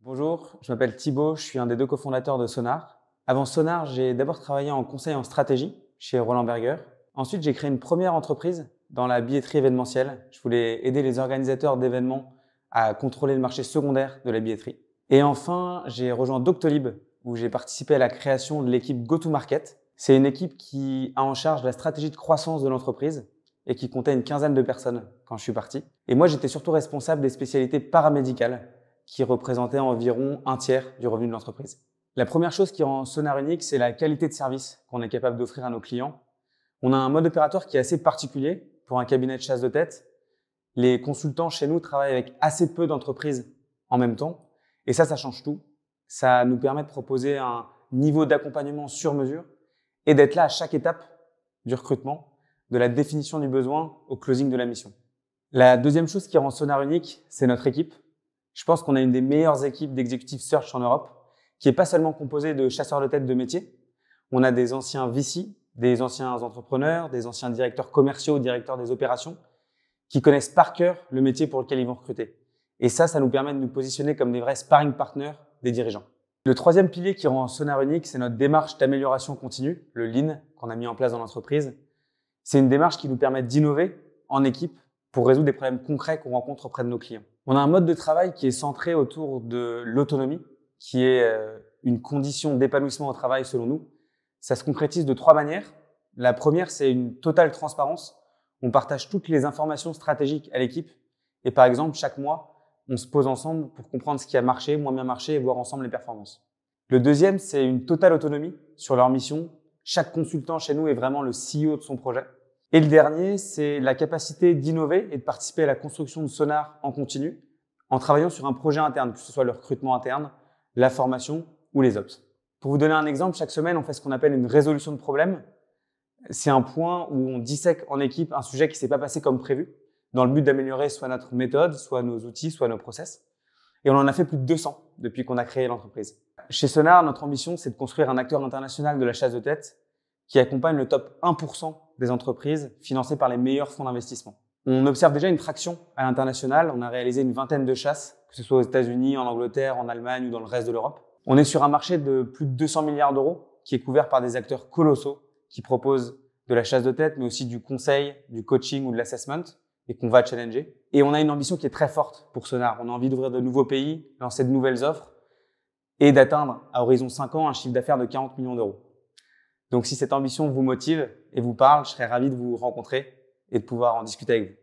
Bonjour, je m'appelle Thibaut, je suis un des deux cofondateurs de Sonar. Avant Sonar, j'ai d'abord travaillé en conseil en stratégie chez Roland Berger. Ensuite, j'ai créé une première entreprise dans la billetterie événementielle. Je voulais aider les organisateurs d'événements à contrôler le marché secondaire de la billetterie. Et enfin, j'ai rejoint Doctolib, où j'ai participé à la création de l'équipe Go-to-Market. C'est une équipe qui a en charge la stratégie de croissance de l'entreprise et qui comptait une quinzaine de personnes quand je suis parti. Et moi, j'étais surtout responsable des spécialités paramédicales, qui représentait environ un tiers du revenu de l'entreprise. La première chose qui rend Sonar unique, c'est la qualité de service qu'on est capable d'offrir à nos clients. On a un mode opératoire qui est assez particulier pour un cabinet de chasse de tête. Les consultants chez nous travaillent avec assez peu d'entreprises en même temps. Et ça change tout. Ça nous permet de proposer un niveau d'accompagnement sur mesure et d'être là à chaque étape du recrutement, de la définition du besoin au closing de la mission. La deuxième chose qui rend Sonar unique, c'est notre équipe. Je pense qu'on a une des meilleures équipes d'executive search en Europe, qui est pas seulement composée de chasseurs de tête de métier. On a des anciens VC, des anciens entrepreneurs, des anciens directeurs commerciaux, directeurs des opérations, qui connaissent par cœur le métier pour lequel ils vont recruter. Et ça nous permet de nous positionner comme des vrais sparring partners des dirigeants. Le troisième pilier qui rend Sonar unique, c'est notre démarche d'amélioration continue, le Lean, qu'on a mis en place dans l'entreprise. C'est une démarche qui nous permet d'innover en équipe pour résoudre des problèmes concrets qu'on rencontre auprès de nos clients. On a un mode de travail qui est centré autour de l'autonomie, qui est une condition d'épanouissement au travail selon nous. Ça se concrétise de trois manières. La première, c'est une totale transparence. On partage toutes les informations stratégiques à l'équipe. Et par exemple, chaque mois, on se pose ensemble pour comprendre ce qui a marché, moins bien marché et voir ensemble les performances. Le deuxième, c'est une totale autonomie sur leur mission. Chaque consultant chez nous est vraiment le CEO de son projet. Et le dernier, c'est la capacité d'innover et de participer à la construction de Sonar en continu en travaillant sur un projet interne, que ce soit le recrutement interne, la formation ou les ops. Pour vous donner un exemple, chaque semaine, on fait ce qu'on appelle une résolution de problème. C'est un point où on dissèque en équipe un sujet qui s'est pas passé comme prévu, dans le but d'améliorer soit notre méthode, soit nos outils, soit nos process. Et on en a fait plus de 200 depuis qu'on a créé l'entreprise. Chez Sonar, notre ambition, c'est de construire un acteur international de la chasse de tête qui accompagne le top 1% des entreprises financées par les meilleurs fonds d'investissement. On observe déjà une traction à l'international. On a réalisé une vingtaine de chasses, que ce soit aux États-Unis, en Angleterre, en Allemagne ou dans le reste de l'Europe. On est sur un marché de plus de 200 milliards d'euros qui est couvert par des acteurs colossaux qui proposent de la chasse de tête, mais aussi du conseil, du coaching ou de l'assessment et qu'on va challenger. Et on a une ambition qui est très forte pour Sonar. On a envie d'ouvrir de nouveaux pays, lancer de nouvelles offres et d'atteindre à horizon 5 ans un chiffre d'affaires de 40 millions d'euros. Donc si cette ambition vous motive et vous parle, je serais ravi de vous rencontrer et de pouvoir en discuter avec vous.